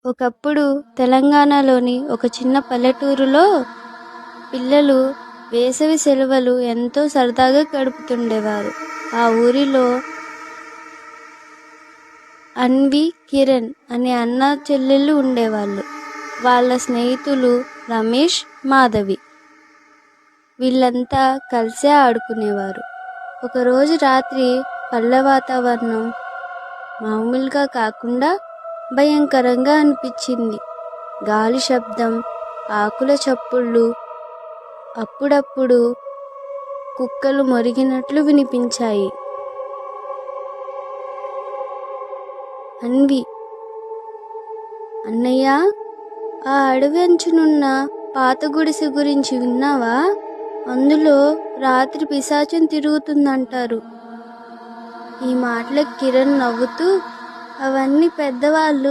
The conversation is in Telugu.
ఒకప్పుడు తెలంగాణలోని ఒక చిన్న పల్లెటూరులో పిల్లలు వేసవి సెలవులు ఎంతో సరదాగా గడుపుతుండేవారు. ఆ ఊరిలో అన్వి, కిరణ్ అనే అన్న చెల్లెళ్ళు ఉండేవాళ్ళు. వాళ్ళ స్నేహితులు రమేష్, మాధవి. వీళ్ళంతా కలిసే ఆడుకునేవారు. ఒకరోజు రాత్రి పల్లె వాతావరణం మామూలుగా కాకుండా భయంకరంగా అనిపించింది. గాలి శబ్దం, ఆకుల చప్పుళ్ళు, అప్పుడప్పుడు కుక్కలు మొరిగినట్లు వినిపించాయి. అన్వి, అన్నయ్య, ఆ అడవి అంచునున్న పాత గుడిసె గురించి విన్నావా? అందులో రాత్రి పిశాచం తిరుగుతుందంటారు. ఈ మాటలకు కిరణ్ నవ్వుతూ, అవన్నీ పెద్దవాళ్ళు